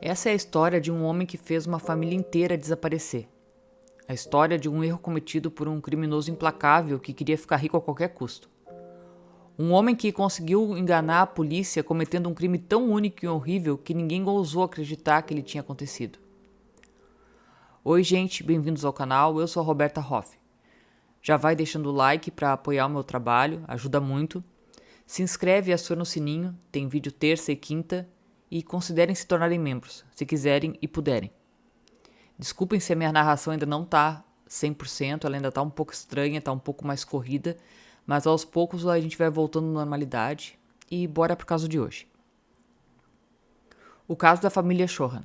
Essa é a história de um homem que fez uma família inteira desaparecer. A história de um erro cometido por um criminoso implacável que queria ficar rico a qualquer custo. Um homem que conseguiu enganar a polícia cometendo um crime tão único e horrível que ninguém ousou acreditar que ele tinha acontecido. Oi gente, bem-vindos ao canal, eu sou a Roberta Hoff. Já vai deixando o like para apoiar o meu trabalho, ajuda muito. Se inscreve e aciona o sininho, tem vídeo terça e quinta. E considerem se tornarem membros, se quiserem e puderem. Desculpem se a minha narração ainda não está 100%, ela ainda está um pouco estranha, está um pouco mais corrida, mas aos poucos a gente vai voltando à normalidade e bora pro caso de hoje. O caso da família Shohan.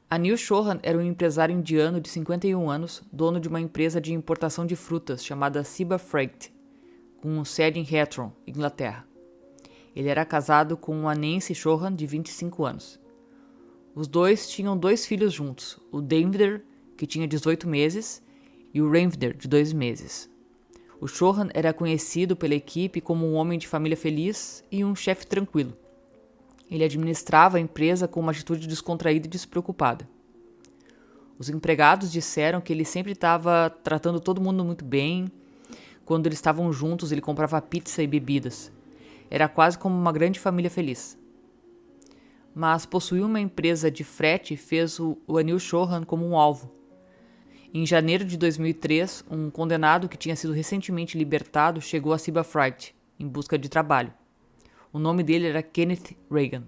Anil Shohan era um empresário indiano de 51 anos, dono de uma empresa de importação de frutas chamada Ciba Freight, com sede em Heathrow, Inglaterra. Ele era casado com a Nancy Shohan, de 25 anos. Os dois tinham 2 filhos juntos, o Devender, que tinha 18 meses, e o Ranvinder, de 2 meses. O Shohan era conhecido pela equipe como um homem de família feliz e um chefe tranquilo. Ele administrava a empresa com uma atitude descontraída e despreocupada. Os empregados disseram que ele sempre estava tratando todo mundo muito bem. Quando eles estavam juntos, ele comprava pizza e bebidas. Era quase como uma grande família feliz. Mas possuir uma empresa de frete fez o Anil Shohan como um alvo. Em janeiro de 2003, um condenado que tinha sido recentemente libertado chegou a Ciba Freight em busca de trabalho. O nome dele era Kenneth Reagan.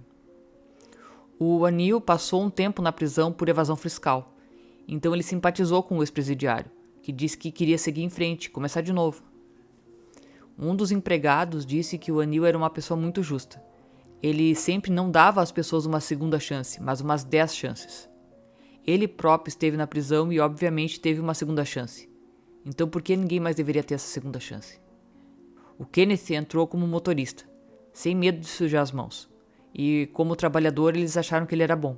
O Anil passou um tempo na prisão por evasão fiscal. Então ele simpatizou com o ex-presidiário, que disse que queria seguir em frente, começar de novo. Um dos empregados disse que o Anil era uma pessoa muito justa. Ele sempre não dava às pessoas uma segunda chance, mas umas 10 chances. Ele próprio esteve na prisão e obviamente teve uma segunda chance. Então por que ninguém mais deveria ter essa segunda chance? O Kenneth entrou como motorista, sem medo de sujar as mãos. E como trabalhador eles acharam que ele era bom.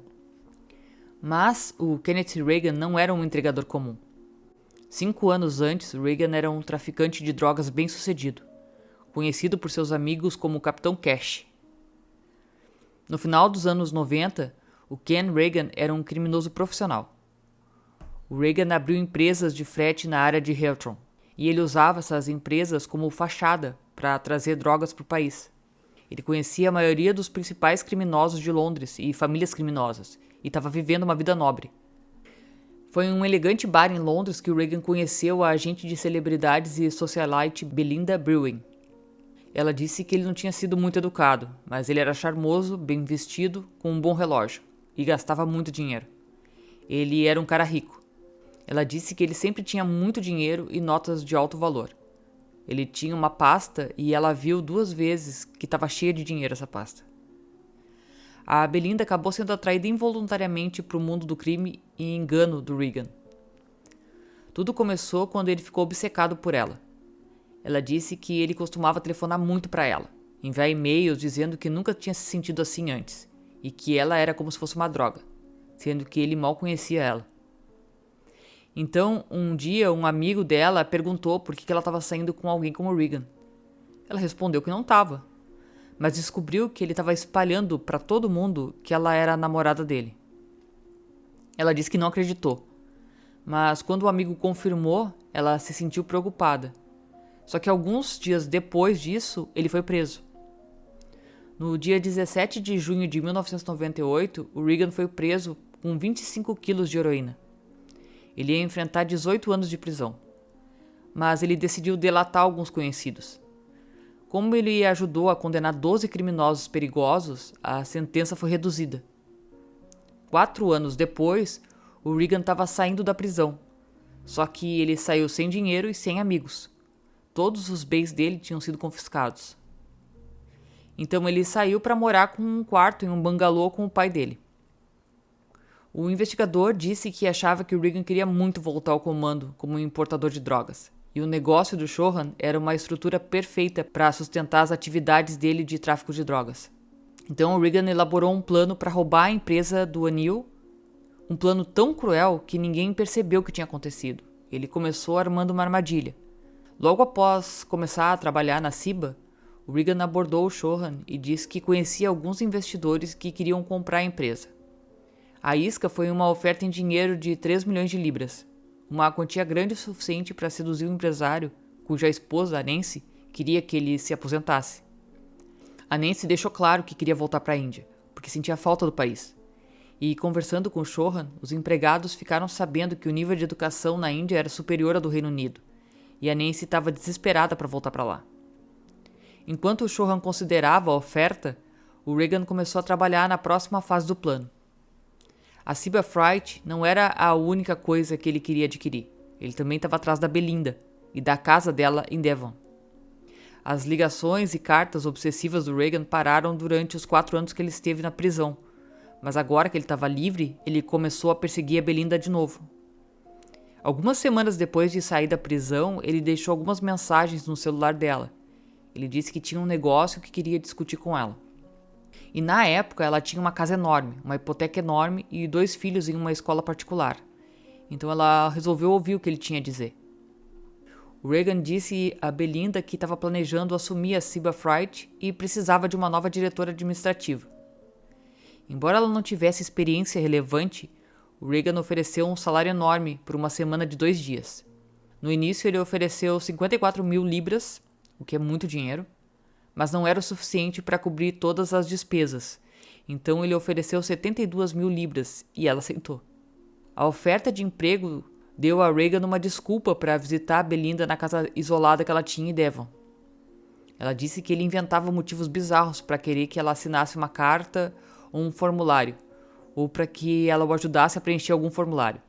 Mas o Kenneth Reagan não era um entregador comum. 5 anos antes, Reagan era um traficante de drogas bem-sucedido, conhecido por seus amigos como o Capitão Cash. No final dos anos 90, o Ken Reagan era um criminoso profissional. O Reagan abriu empresas de frete na área de Heathrow, e ele usava essas empresas como fachada para trazer drogas para o país. Ele conhecia a maioria dos principais criminosos de Londres e famílias criminosas, e estava vivendo uma vida nobre. Foi em um elegante bar em Londres que o Reagan conheceu a agente de celebridades e socialite Belinda Brewing. Ela disse que ele não tinha sido muito educado, mas ele era charmoso, bem vestido, com um bom relógio, e gastava muito dinheiro. Ele era um cara rico. Ela disse que ele sempre tinha muito dinheiro e notas de alto valor. Ele tinha uma pasta e ela viu 2 vezes que estava cheia de dinheiro essa pasta. A Belinda acabou sendo atraída involuntariamente para o mundo do crime e engano do Reagan. Tudo começou quando ele ficou obcecado por ela. Ela disse que ele costumava telefonar muito para ela, enviar e-mails dizendo que nunca tinha se sentido assim antes e que ela era como se fosse uma droga, sendo que ele mal conhecia ela. Então, um dia, um amigo dela perguntou por que ela estava saindo com alguém como Reagan. Ela respondeu que não estava, mas descobriu que ele estava espalhando para todo mundo que ela era a namorada dele. Ela disse que não acreditou, mas quando o amigo confirmou, ela se sentiu preocupada. Só que alguns dias depois disso, ele foi preso. No dia 17 de junho de 1998, o Reagan foi preso com 25 quilos de heroína. Ele ia enfrentar 18 anos de prisão, mas ele decidiu delatar alguns conhecidos. Como ele ajudou a condenar 12 criminosos perigosos, a sentença foi reduzida. 4 anos depois, o Reagan estava saindo da prisão, só que ele saiu sem dinheiro e sem amigos. Todos os bens dele tinham sido confiscados. Então ele saiu para morar com um quarto em um bangalô com o pai dele. O investigador disse que achava que o Reagan queria muito voltar ao comando como um importador de drogas, e o negócio do Shohan era uma estrutura perfeita para sustentar as atividades dele de tráfico de drogas. Então o Reagan elaborou um plano para roubar a empresa do Anil, Um plano tão cruel que ninguém percebeu o que tinha acontecido. Ele começou armando uma armadilha. Logo após começar a trabalhar na Ciba, o Reagan abordou o Shohan e disse que conhecia alguns investidores que queriam comprar a empresa. A isca foi uma oferta em dinheiro de 3 milhões de libras, uma quantia grande o suficiente para seduzir o empresário, cuja esposa, a Nancy, queria que ele se aposentasse. A Nancy deixou claro que queria voltar para a Índia, porque sentia falta do país. E conversando com o Shohan, os empregados ficaram sabendo que o nível de educação na Índia era superior ao do Reino Unido, e a Nancy estava desesperada para voltar para lá. Enquanto o Shohan considerava a oferta, o Reagan começou a trabalhar na próxima fase do plano. A Ciba Fright não era a única coisa que ele queria adquirir. Ele também estava atrás da Belinda e da casa dela em Devon. As ligações e cartas obsessivas do Reagan pararam durante os 4 anos que ele esteve na prisão, mas agora que ele estava livre, ele começou a perseguir a Belinda de novo. Algumas semanas depois de sair da prisão, ele deixou algumas mensagens no celular dela. Ele disse que tinha um negócio que queria discutir com ela. E na época ela tinha uma casa enorme, uma hipoteca enorme e 2 filhos em uma escola particular. Então ela resolveu ouvir o que ele tinha a dizer. O Reagan disse a Belinda que estava planejando assumir a Ciba Fright e precisava de uma nova diretora administrativa. Embora ela não tivesse experiência relevante, o Reagan ofereceu um salário enorme por uma semana de 2 dias. No início ele ofereceu 54 mil libras, o que é muito dinheiro, mas não era o suficiente para cobrir todas as despesas. Então ele ofereceu 72 mil libras e ela aceitou. A oferta de emprego deu a Reagan uma desculpa para visitar a Belinda na casa isolada que ela tinha em Devon. Ela disse que ele inventava motivos bizarros para querer que ela assinasse uma carta ou um formulário, ou para que ela o ajudasse a preencher algum formulário.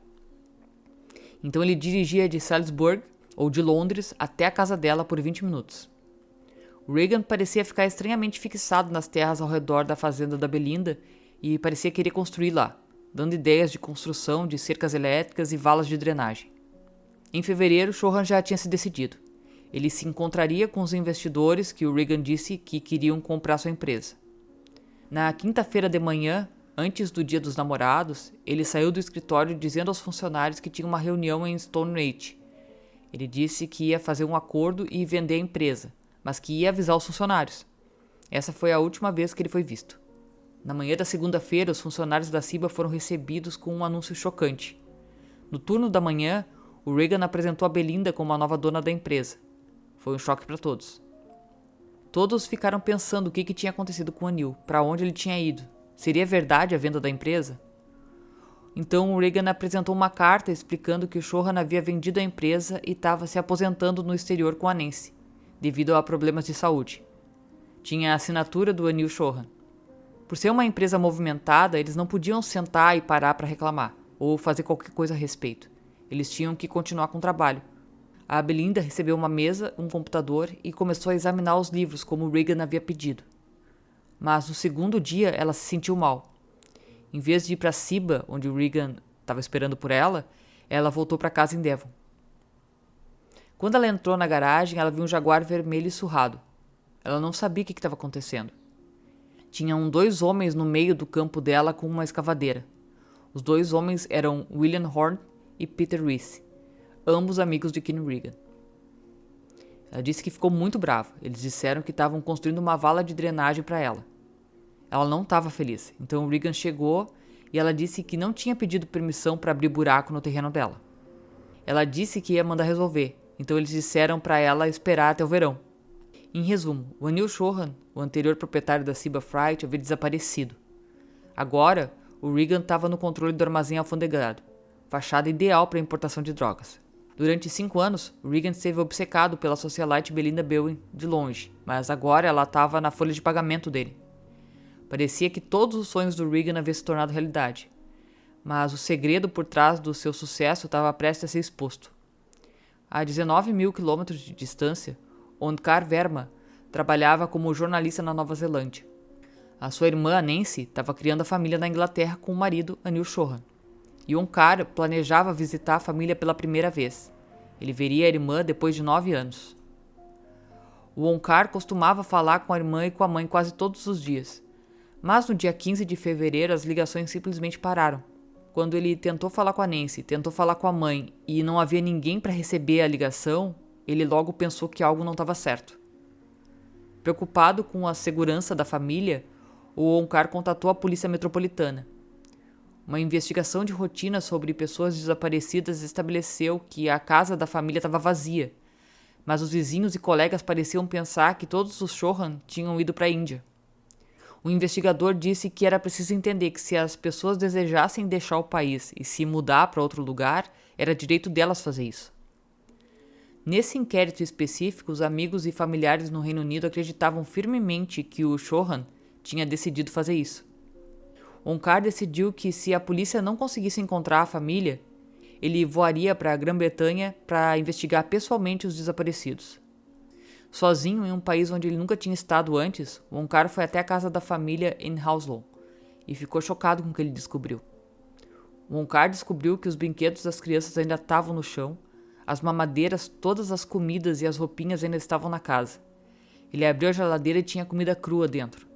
Então ele dirigia de Salisbury ou de Londres até a casa dela por 20 minutos. O Reagan parecia ficar estranhamente fixado nas terras ao redor da fazenda da Belinda e parecia querer construir lá, dando ideias de construção de cercas elétricas e valas de drenagem. Em fevereiro, Shohan já tinha se decidido. Ele se encontraria com os investidores que o Reagan disse que queriam comprar sua empresa. Na quinta-feira de manhã, antes do Dia dos Namorados, ele saiu do escritório dizendo aos funcionários que tinha uma reunião em Stonehenge. Ele disse que ia fazer um acordo e vender a empresa, mas que ia avisar os funcionários. Essa foi a última vez que ele foi visto. Na manhã da segunda-feira, os funcionários da Ciba foram recebidos com um anúncio chocante. No turno da manhã, o Reagan apresentou a Belinda como a nova dona da empresa. Foi um choque para todos. Todos ficaram pensando o que tinha acontecido com o Anil, para onde ele tinha ido. Seria verdade a venda da empresa? Então o Reagan apresentou uma carta explicando que o Shohan havia vendido a empresa e estava se aposentando no exterior com a Nancy, devido a problemas de saúde. Tinha a assinatura do Anil Shohan. Por ser uma empresa movimentada, eles não podiam sentar e parar para reclamar, ou fazer qualquer coisa a respeito. Eles tinham que continuar com o trabalho. A Belinda recebeu uma mesa, um computador e começou a examinar os livros como o Reagan havia pedido. Mas no segundo dia ela se sentiu mal. Em vez de ir para Ciba, onde o Reagan estava esperando por ela, ela voltou para casa em Devon. Quando ela entrou na garagem, ela viu um Jaguar vermelho e surrado. Ela não sabia o que estava acontecendo. Tinham 2 homens no meio do campo dela com uma escavadeira. Os 2 homens eram William Horn e Peter Reese, ambos amigos de Ken Reagan. Ela disse que ficou muito brava. Eles disseram que estavam construindo uma vala de drenagem para ela. Ela não estava feliz, então o Reagan chegou e ela disse que não tinha pedido permissão para abrir buraco no terreno dela. Ela disse que ia mandar resolver, então eles disseram para ela esperar até o verão. Em resumo, o Anil Shohan, o anterior proprietário da Ciba Fright, havia desaparecido. Agora, o Reagan estava no controle do armazém alfandegado, fachada ideal para a importação de drogas. Durante 5 anos, o Reagan esteve obcecado pela socialite Belinda Bewin de longe, mas agora ela estava na folha de pagamento dele. Parecia que todos os sonhos do Reagan haviam se tornado realidade, mas o segredo por trás do seu sucesso estava prestes a ser exposto. A 19 mil quilômetros de distância, Onkar Verma trabalhava como jornalista na Nova Zelândia. A sua irmã, Nancy, estava criando a família na Inglaterra com o marido, Anil Shohan. E Onkar planejava visitar a família pela primeira vez. Ele veria a irmã depois de 9 anos. O Onkar costumava falar com a irmã e com a mãe quase todos os dias. Mas no dia 15 de fevereiro as ligações simplesmente pararam. Quando ele tentou falar com a Nancy, tentou falar com a mãe e não havia ninguém para receber a ligação, ele logo pensou que algo não estava certo. Preocupado com a segurança da família, o Onkar contatou a polícia metropolitana. Uma investigação de rotina sobre pessoas desaparecidas estabeleceu que a casa da família estava vazia, mas os vizinhos e colegas pareciam pensar que todos os Chauhan tinham ido para a Índia. O investigador disse que era preciso entender que se as pessoas desejassem deixar o país e se mudar para outro lugar, era direito delas fazer isso. Nesse inquérito específico, os amigos e familiares no Reino Unido acreditavam firmemente que o Chauhan tinha decidido fazer isso. Onkar decidiu que se a polícia não conseguisse encontrar a família, ele voaria para a Grã-Bretanha para investigar pessoalmente os desaparecidos. Sozinho em um país onde ele nunca tinha estado antes, Onkar foi até a casa da família em Hounslow e ficou chocado com o que ele descobriu. Onkar descobriu que os brinquedos das crianças ainda estavam no chão, as mamadeiras, todas as comidas e as roupinhas ainda estavam na casa. Ele abriu a geladeira e tinha comida crua dentro.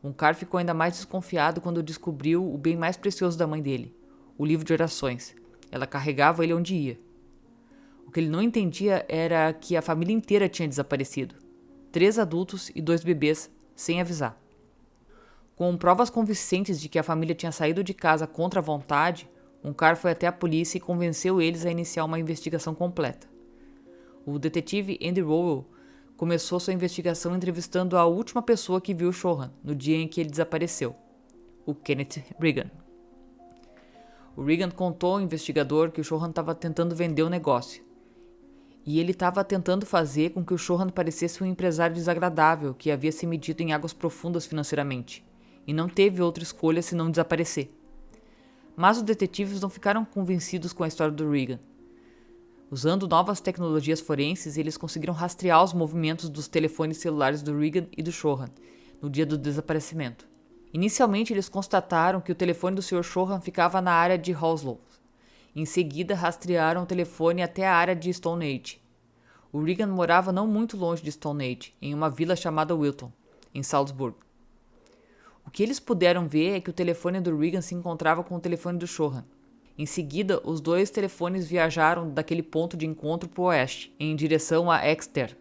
Onkar ficou ainda mais desconfiado quando descobriu o bem mais precioso da mãe dele, o livro de orações. Ela carregava ele onde ia. O que ele não entendia era que a família inteira tinha desaparecido. 3 adultos e 2 bebês, sem avisar. Com provas convincentes de que a família tinha saído de casa contra a vontade, Onkar foi até a polícia e convenceu eles a iniciar uma investigação completa. O detetive Andy Rowell começou sua investigação entrevistando a última pessoa que viu o Chauhan no dia em que ele desapareceu, o Kenneth Reagan. O Reagan contou ao investigador que o Chauhan estava tentando vender o negócio. E ele estava tentando fazer com que o Chauhan parecesse um empresário desagradável que havia se metido em águas profundas financeiramente, e não teve outra escolha senão desaparecer. Mas os detetives não ficaram convencidos com a história do Reagan. Usando novas tecnologias forenses, eles conseguiram rastrear os movimentos dos telefones celulares do Reagan e do Chauhan no dia do desaparecimento. Inicialmente, eles constataram que o telefone do Sr. Chauhan ficava na área de Hounslow. Em seguida, rastrearam o telefone até a área de Stonehenge. O Reagan morava não muito longe de Stonehenge, em uma vila chamada Wilton, em Salzburg. O que eles puderam ver é que o telefone do Reagan se encontrava com o telefone do Chauhan. Em seguida, os 2 telefones viajaram daquele ponto de encontro para o oeste, em direção a Exeter.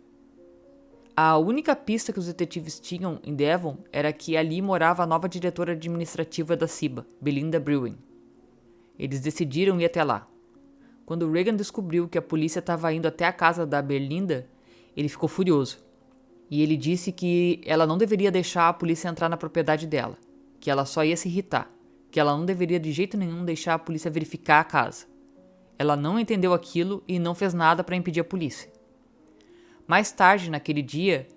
A única pista que os detetives tinham em Devon era que ali morava a nova diretora administrativa da CIBA, Belinda Brewin. Eles decidiram ir até lá. Quando Reagan descobriu que a polícia estava indo até a casa da Belinda, ele ficou furioso. E ele disse que ela não deveria deixar a polícia entrar na propriedade dela, que ela só ia se irritar, que ela não deveria de jeito nenhum deixar a polícia verificar a casa. Ela não entendeu aquilo e não fez nada para impedir a polícia. Mais tarde, naquele dia,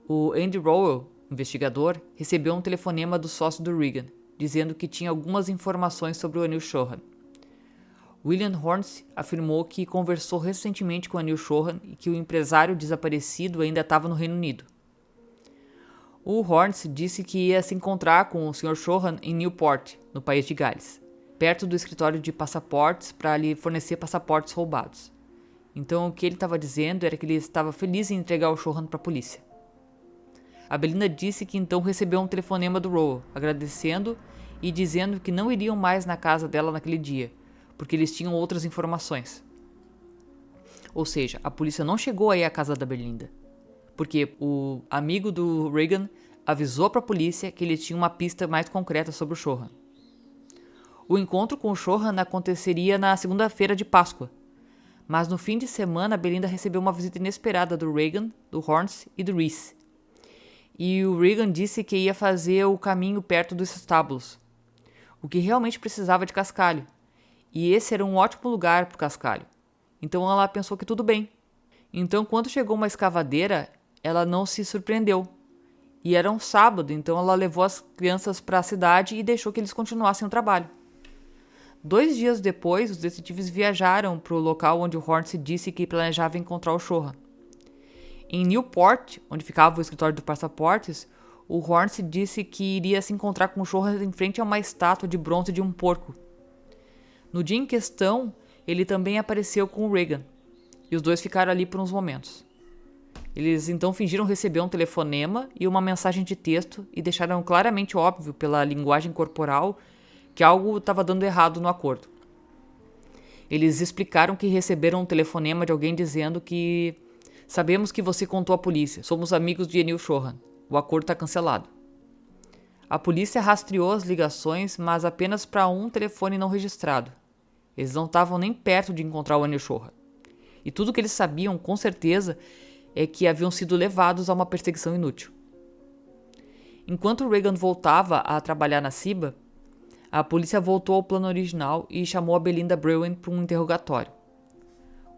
o Andy Rowell, investigador, recebeu um telefonema do sócio do Reagan, dizendo que tinha algumas informações sobre o Anil Chauhan. William Horns afirmou que conversou recentemente com Anil Chauhan e que o empresário desaparecido ainda estava no Reino Unido. O Horns disse que ia se encontrar com o Sr. Chauhan em Newport, no país de Gales, perto do escritório de passaportes para lhe fornecer passaportes roubados. Então o que ele estava dizendo era que ele estava feliz em entregar o Chauhan para a polícia. A Belinda disse que então recebeu um telefonema do Rowell, agradecendo e dizendo que não iriam mais na casa dela naquele dia, porque eles tinham outras informações. Ou seja, a polícia não chegou aí à casa da Belinda, porque o amigo do Reagan avisou para a polícia que ele tinha uma pista mais concreta sobre o Chauhan. O encontro com o Chauhan aconteceria na segunda-feira de Páscoa, mas no fim de semana a Belinda recebeu uma visita inesperada do Reagan, do Horns e do Reese. E o Reagan disse que ia fazer o caminho perto dos estábulos, o que realmente precisava de cascalho. E esse era um ótimo lugar para o cascalho. Então ela pensou que tudo bem. Então quando chegou uma escavadeira, ela não se surpreendeu. E era um sábado, então ela levou as crianças para a cidade e deixou que eles continuassem o trabalho. 2 dias depois, os detetives viajaram para o local onde o Horns disse que planejava encontrar o Chauhan. Em Newport, onde ficava o escritório de passaportes, o Horns disse que iria se encontrar com o Chauhan em frente a uma estátua de bronze de um porco. No dia em questão, ele também apareceu com o Reagan, e os 2 ficaram ali por uns momentos. Eles então fingiram receber um telefonema e uma mensagem de texto e deixaram claramente óbvio pela linguagem corporal que algo estava dando errado no acordo. Eles explicaram que receberam um telefonema de alguém dizendo que sabemos que você contou à polícia, somos amigos de Anil Chauhan, o acordo está cancelado. A polícia rastreou as ligações, mas apenas para um telefone não registrado. Eles não estavam nem perto de encontrar o Anil Chauhan. E tudo que eles sabiam, com certeza, é que haviam sido levados a uma perseguição inútil. Enquanto Reagan voltava a trabalhar na CIBA, a polícia voltou ao plano original e chamou a Belinda Brewin para um interrogatório.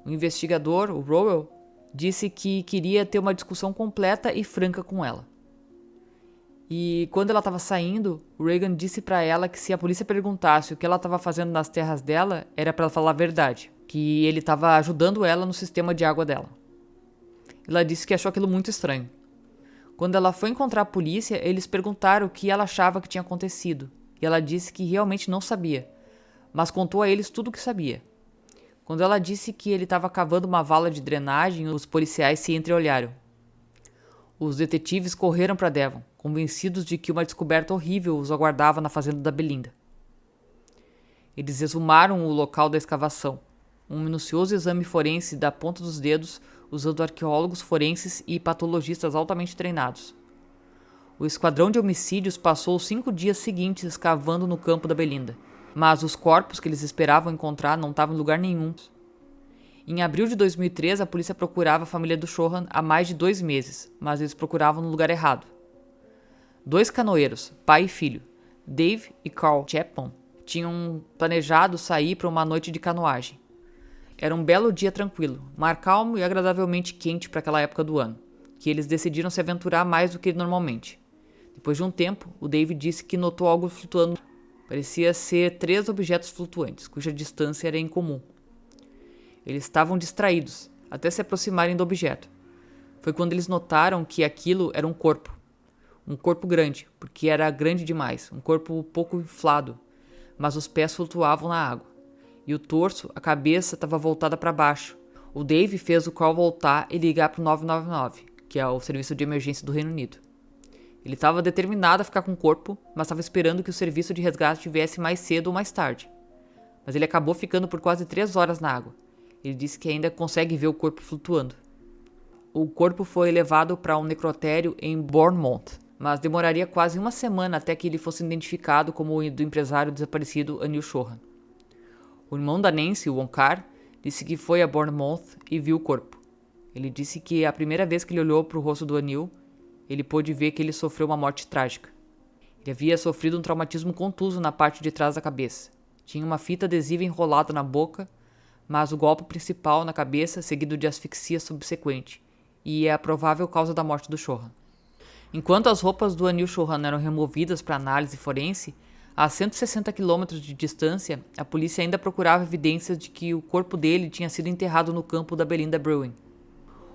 O investigador, o Rowell, disse que queria ter uma discussão completa e franca com ela. E quando ela estava saindo, Reagan disse para ela que se a polícia perguntasse o que ela estava fazendo nas terras dela, era para ela falar a verdade, que ele estava ajudando ela no sistema de água dela. Ela disse que achou aquilo muito estranho. Quando ela foi encontrar a polícia, eles perguntaram o que ela achava que tinha acontecido, e ela disse que realmente não sabia, mas contou a eles tudo o que sabia. Quando ela disse que ele estava cavando uma vala de drenagem, os policiais se entreolharam. Os detetives correram para Devon, convencidos de que uma descoberta horrível os aguardava na fazenda da Belinda. Eles exumaram o local da escavação, um minucioso exame forense da ponta dos dedos, usando arqueólogos forenses e patologistas altamente treinados. O esquadrão de homicídios passou os 5 dias seguintes escavando no campo da Belinda, mas os corpos que eles esperavam encontrar não estavam em lugar nenhum. Em abril de 2003, a polícia procurava a família do Chauhan há mais de 2 meses, mas eles procuravam no lugar errado. 2 canoeiros, pai e filho, Dave e Carl Chapman, tinham planejado sair para uma noite de canoagem. Era um belo dia tranquilo, mar calmo e agradavelmente quente para aquela época do ano, que eles decidiram se aventurar mais do que normalmente. Depois de um tempo, o Dave disse que notou algo flutuando. Parecia ser 3 objetos flutuantes, cuja distância era incomum. Eles estavam distraídos, até se aproximarem do objeto. Foi quando eles notaram que aquilo era um corpo. Um corpo grande, porque era grande demais, um corpo pouco inflado, mas os pés flutuavam na água. E o torso, a cabeça, estava voltada para baixo. O Dave fez o Carl voltar e ligar para o 999, que é o serviço de emergência do Reino Unido. Ele estava determinado a ficar com o corpo, mas estava esperando que o serviço de resgate viesse mais cedo ou mais tarde. Mas ele acabou ficando por quase 3 horas na água. Ele disse que ainda consegue ver o corpo flutuando. O corpo foi levado para um necrotério em Bournemouth, mas demoraria quase 1 semana até que ele fosse identificado como o do empresário desaparecido Anil Chauhan. O irmão da Nancy, o Onkar, disse que foi a Bournemouth e viu o corpo. Ele disse que a primeira vez que ele olhou para o rosto do Anil, ele pôde ver que ele sofreu uma morte trágica. Ele havia sofrido um traumatismo contuso na parte de trás da cabeça. Tinha uma fita adesiva enrolada na boca, mas o golpe principal na cabeça seguido de asfixia subsequente, e é a provável causa da morte do Chauhan. Enquanto as roupas do Anil Chauhan eram removidas para análise forense, a 160 km de distância, a polícia ainda procurava evidências de que o corpo dele tinha sido enterrado no campo da Belinda Brewin.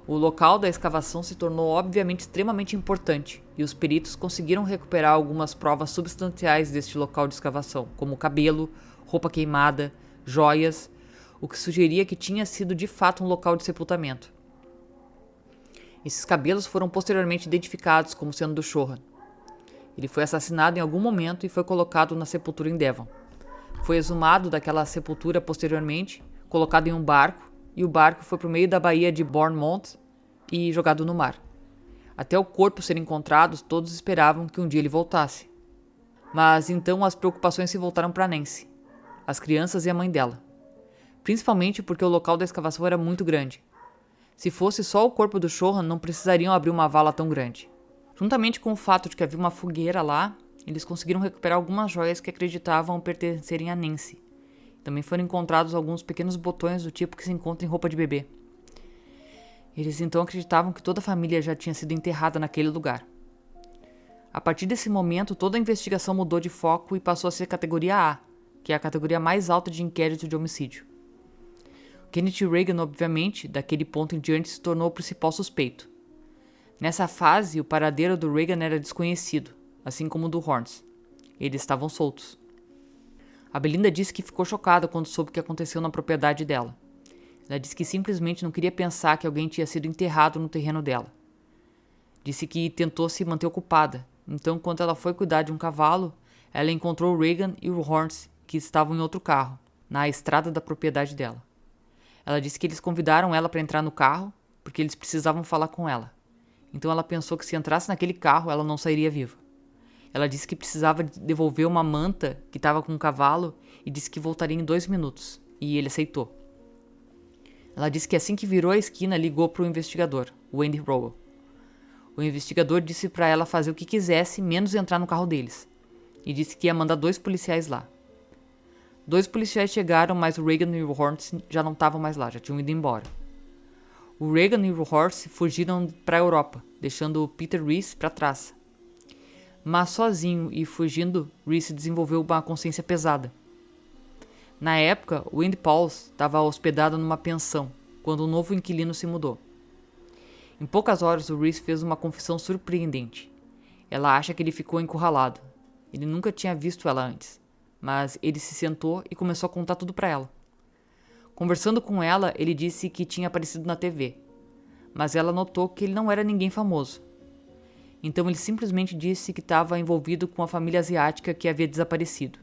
O local da escavação se tornou obviamente extremamente importante, e os peritos conseguiram recuperar algumas provas substanciais deste local de escavação, como cabelo, roupa queimada, joias, o que sugeria que tinha sido de fato um local de sepultamento. Esses cabelos foram posteriormente identificados como sendo do Chauhan. Ele foi assassinado em algum momento e foi colocado na sepultura em Devon. Foi exumado daquela sepultura posteriormente, colocado em um barco, e o barco foi para o meio da baía de Bournemouth e jogado no mar. Até o corpo ser encontrado, todos esperavam que um dia ele voltasse. Mas então as preocupações se voltaram para Nancy, as crianças e a mãe dela. Principalmente porque o local da escavação era muito grande. Se fosse só o corpo do Chauhan, não precisariam abrir uma vala tão grande. Juntamente com o fato de que havia uma fogueira lá, eles conseguiram recuperar algumas joias que acreditavam pertencerem a Nancy. Também foram encontrados alguns pequenos botões do tipo que se encontra em roupa de bebê. Eles então acreditavam que toda a família já tinha sido enterrada naquele lugar. A partir desse momento, toda a investigação mudou de foco e passou a ser categoria A, que é a categoria mais alta de inquérito de homicídio. Kenneth Reagan, obviamente, daquele ponto em diante se tornou o principal suspeito. Nessa fase, o paradeiro do Reagan era desconhecido, assim como o do Horns. Eles estavam soltos. A Belinda disse que ficou chocada quando soube o que aconteceu na propriedade dela. Ela disse que simplesmente não queria pensar que alguém tinha sido enterrado no terreno dela. Disse que tentou se manter ocupada, então quando ela foi cuidar de um cavalo, ela encontrou o Reagan e o Horntz, que estavam em outro carro, na estrada da propriedade dela. Ela disse que eles convidaram ela para entrar no carro porque eles precisavam falar com ela. Então ela pensou que se entrasse naquele carro, ela não sairia viva. Ela disse que precisava devolver uma manta que estava com um cavalo e disse que voltaria em 2 minutos, e ele aceitou. Ela disse que assim que virou a esquina, ligou para o investigador, o Andy Rowell. O investigador disse para ela fazer o que quisesse, menos entrar no carro deles, e disse que ia mandar 2 policiais lá. 2 policiais chegaram, mas o Reagan e o Horntz já não estavam mais lá, já tinham ido embora. O Reagan e o Horntz fugiram para a Europa, deixando o Peter Reese para trás. Mas sozinho e fugindo, Reese desenvolveu uma consciência pesada. Na época, o Andy Pauls estava hospedado numa pensão, quando um novo inquilino se mudou. Em poucas horas, o Reese fez uma confissão surpreendente. Ela acha que ele ficou encurralado. Ele nunca tinha visto ela antes, mas ele se sentou e começou a contar tudo para ela. Conversando com ela, ele disse que tinha aparecido na TV, mas ela notou que ele não era ninguém famoso. Então ele simplesmente disse que estava envolvido com a família asiática que havia desaparecido.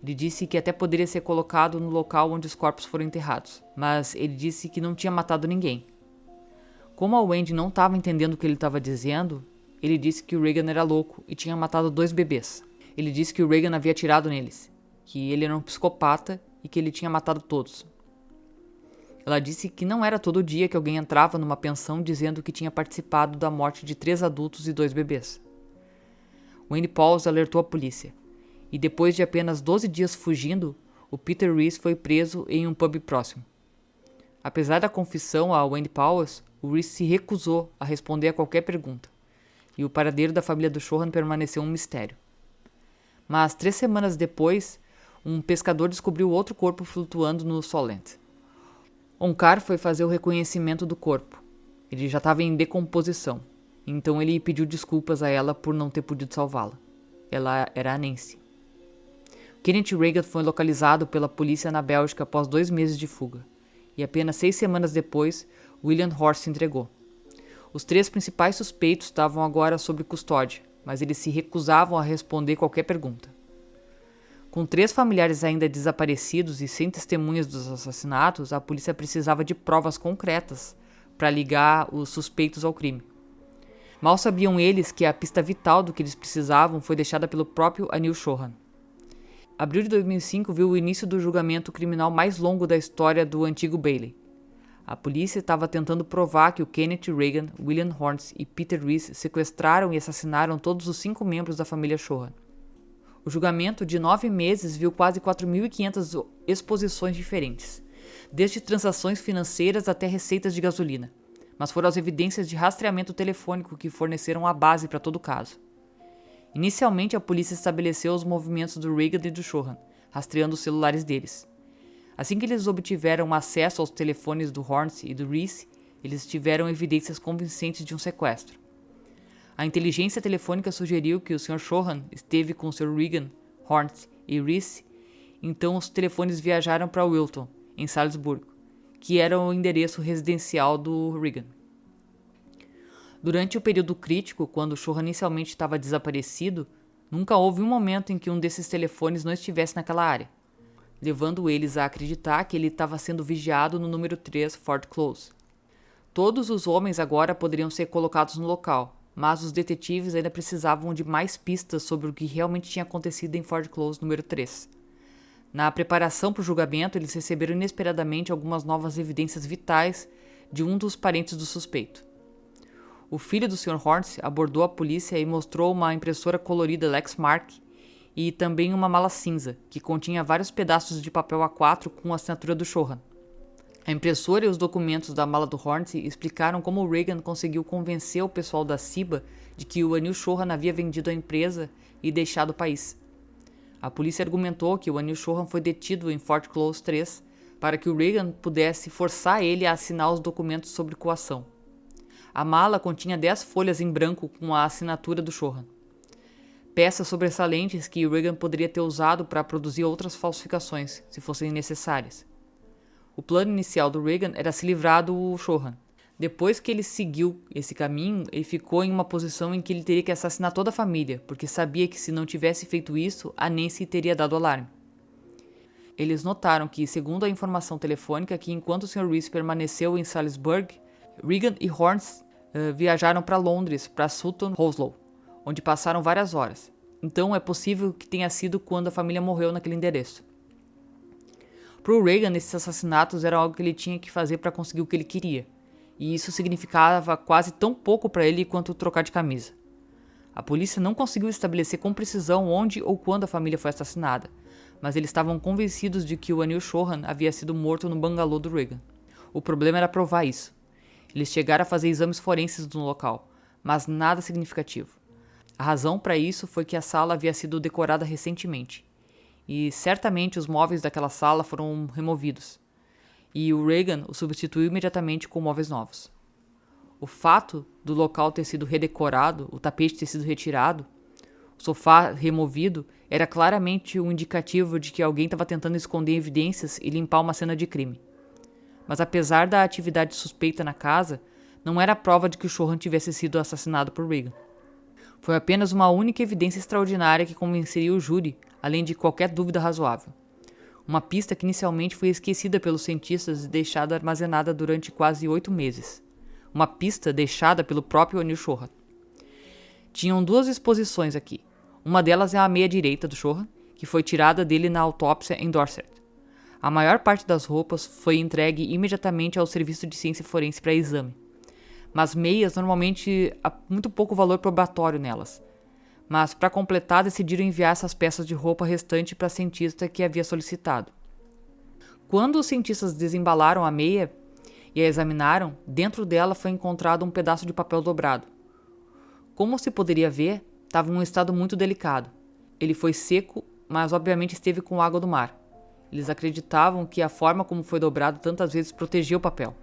Ele disse que até poderia ser colocado no local onde os corpos foram enterrados, mas ele disse que não tinha matado ninguém. Como a Wendy não estava entendendo o que ele estava dizendo, ele disse que o Reagan era louco e tinha matado 2 bebês. Ele disse que o Reagan havia atirado neles, que ele era um psicopata e que ele tinha matado todos. Ela disse que não era todo dia que alguém entrava numa pensão dizendo que tinha participado da morte de 3 adultos e 2 bebês. O Andy Pauls alertou a polícia, e depois de apenas 12 dias fugindo, o Peter Reese foi preso em um pub próximo. Apesar da confissão ao Andy Pauls, o Reese se recusou a responder a qualquer pergunta, e o paradeiro da família do Shohan permaneceu um mistério. Mas 3 semanas depois, um pescador descobriu outro corpo flutuando no Solent. Onkar foi fazer o reconhecimento do corpo. Ele já estava em decomposição, então ele pediu desculpas a ela por não ter podido salvá-la. Ela era a Nancy. Kenneth Reagan foi localizado pela polícia na Bélgica após 2 meses de fuga, e apenas 6 semanas depois, William Horst se entregou. Os 3 principais suspeitos estavam agora sob custódia, mas eles se recusavam a responder qualquer pergunta. Com 3 familiares ainda desaparecidos e sem testemunhas dos assassinatos, a polícia precisava de provas concretas para ligar os suspeitos ao crime. Mal sabiam eles que a pista vital do que eles precisavam foi deixada pelo próprio Anil Shohan. Abril de 2005 viu o início do julgamento criminal mais longo da história do antigo Bailey. A polícia estava tentando provar que o Kenneth Reagan, William Horntz e Peter Reese sequestraram e assassinaram todos os 5 membros da família Shohan. O julgamento de 9 meses viu quase 4.500 exposições diferentes, desde transações financeiras até receitas de gasolina, mas foram as evidências de rastreamento telefônico que forneceram a base para todo o caso. Inicialmente, a polícia estabeleceu os movimentos do Reagan e do Shohan, rastreando os celulares deles. Assim que eles obtiveram acesso aos telefones do Horntz e do Reese, eles tiveram evidências convincentes de um sequestro. A inteligência telefônica sugeriu que o Sr. Shohan esteve com o Sr. Reagan, Horntz e Reese, então os telefones viajaram para Wilton, em Salzburgo, que era o endereço residencial do Reagan. Durante o período crítico, quando o Shohan inicialmente estava desaparecido, nunca houve um momento em que um desses telefones não estivesse naquela área, levando eles a acreditar que ele estava sendo vigiado no número 3 Ford Close. Todos os homens agora poderiam ser colocados no local, mas os detetives ainda precisavam de mais pistas sobre o que realmente tinha acontecido em Ford Close número 3. Na preparação para o julgamento, eles receberam inesperadamente algumas novas evidências vitais de um dos parentes do suspeito. O filho do Sr. Horntz abordou a polícia e mostrou uma impressora colorida Lexmark e também uma mala cinza, que continha vários pedaços de papel A4 com a assinatura do Shohan. A impressora e os documentos da mala do Horntz explicaram como o Reagan conseguiu convencer o pessoal da CIBA de que o Anil Shohan havia vendido a empresa e deixado o país. A polícia argumentou que o Anil Shohan foi detido em Fort Close 3 para que o Reagan pudesse forçar ele a assinar os documentos sobre coação. A mala continha 10 folhas em branco com a assinatura do Shohan. Peças sobressalentes que o Reagan poderia ter usado para produzir outras falsificações, se fossem necessárias. O plano inicial do Reagan era se livrar do Shohan, Depois que ele seguiu esse caminho, ele ficou em uma posição em que ele teria que assassinar toda a família, porque sabia que se não tivesse feito isso, a Nancy teria dado alarme. Eles notaram que, segundo a informação telefônica, que enquanto o Sr. Reese permaneceu em Salisbury, Regan e Horns viajaram para Londres, para Sutton Hounslow, onde passaram várias horas. Então é possível que tenha sido quando a família morreu naquele endereço. Para o Regan, esses assassinatos eram algo que ele tinha que fazer para conseguir o que ele queria. E isso significava quase tão pouco para ele quanto trocar de camisa. A polícia não conseguiu estabelecer com precisão onde ou quando a família foi assassinada, mas eles estavam convencidos de que o Anil Chauhan havia sido morto no bangalô do Regan. O problema era provar isso. Eles chegaram a fazer exames forenses no local, mas nada significativo. A razão para isso foi que a sala havia sido decorada recentemente, e certamente os móveis daquela sala foram removidos. E o Regan o substituiu imediatamente com móveis novos. O fato do local ter sido redecorado, o tapete ter sido retirado, o sofá removido, era claramente um indicativo de que alguém estava tentando esconder evidências e limpar uma cena de crime. Mas apesar da atividade suspeita na casa, não era prova de que o Chauhan tivesse sido assassinado por Regan. Foi apenas uma única evidência extraordinária que convenceria o júri, além de qualquer dúvida razoável. Uma pista que inicialmente foi esquecida pelos cientistas e deixada armazenada durante quase 8 meses. Uma pista deixada pelo próprio Anil Chauhan. Tinham 2 exposições aqui. Uma delas é a meia direita do Chauhan, que foi tirada dele na autópsia em Dorset. A maior parte das roupas foi entregue imediatamente ao Serviço de Ciência Forense para exame. Mas meias normalmente há muito pouco valor probatório nelas. Mas, para completar, decidiram enviar essas peças de roupa restante para a cientista que havia solicitado. Quando os cientistas desembalaram a meia e a examinaram, dentro dela foi encontrado um pedaço de papel dobrado. Como se poderia ver, estava em um estado muito delicado. Ele foi seco, mas obviamente esteve com água do mar. Eles acreditavam que a forma como foi dobrado tantas vezes protegia o papel.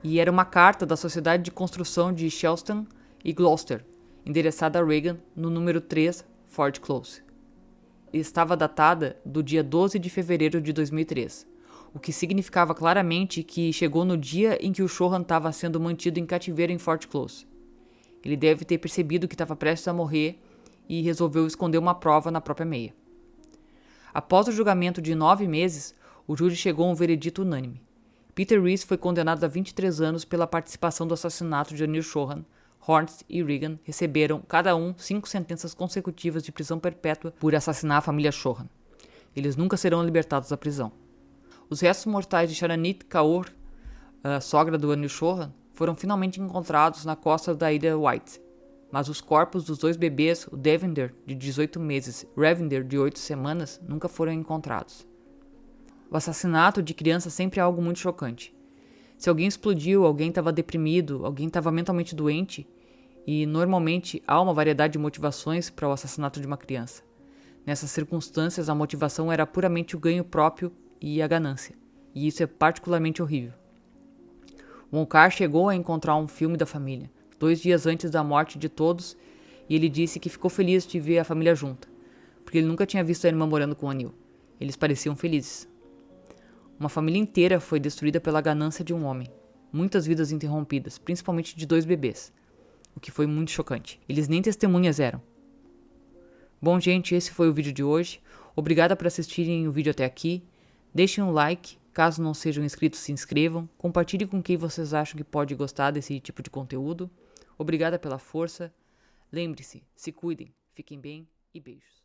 E era uma carta da Sociedade de Construção de Shelston e Gloucester, endereçada a Regan no número 3, Ford Close. Estava datada do dia 12 de fevereiro de 2003, o que significava claramente que chegou no dia em que o Chauhan estava sendo mantido em cativeiro em Fort Close. Ele deve ter percebido que estava prestes a morrer e resolveu esconder uma prova na própria meia. Após o julgamento de 9 meses, o júri chegou a um veredito unânime. Peter Reese foi condenado a 23 anos pela participação do assassinato de Anil Chauhan. Horns e Regan receberam, cada um, 5 sentenças consecutivas de prisão perpétua por assassinar a família Chauhan. Eles nunca serão libertados da prisão. Os restos mortais de Sharanit Kaur, a sogra do Anil Chauhan, foram finalmente encontrados na costa da ilha White. Mas os corpos dos 2 bebês, o Devender, de 18 meses, e Ravender, de 8 semanas, nunca foram encontrados. O assassinato de criança sempre é algo muito chocante. Se alguém explodiu, alguém estava deprimido, alguém estava mentalmente doente, e normalmente há uma variedade de motivações para o assassinato de uma criança. Nessas circunstâncias, a motivação era puramente o ganho próprio e a ganância, e isso é particularmente horrível. Wonka chegou a encontrar um filme da família, 2 dias antes da morte de todos, e ele disse que ficou feliz de ver a família junta, porque ele nunca tinha visto a irmã morando com o Anil. Eles pareciam felizes. Uma família inteira foi destruída pela ganância de um homem. Muitas vidas interrompidas, principalmente de 2 bebês, o que foi muito chocante. Eles nem testemunhas eram. Bom, gente, esse foi o vídeo de hoje. Obrigada por assistirem o vídeo até aqui. Deixem um like. Caso não sejam inscritos, se inscrevam. Compartilhem com quem vocês acham que pode gostar desse tipo de conteúdo. Obrigada pela força. Lembre-se, se cuidem, fiquem bem e beijos.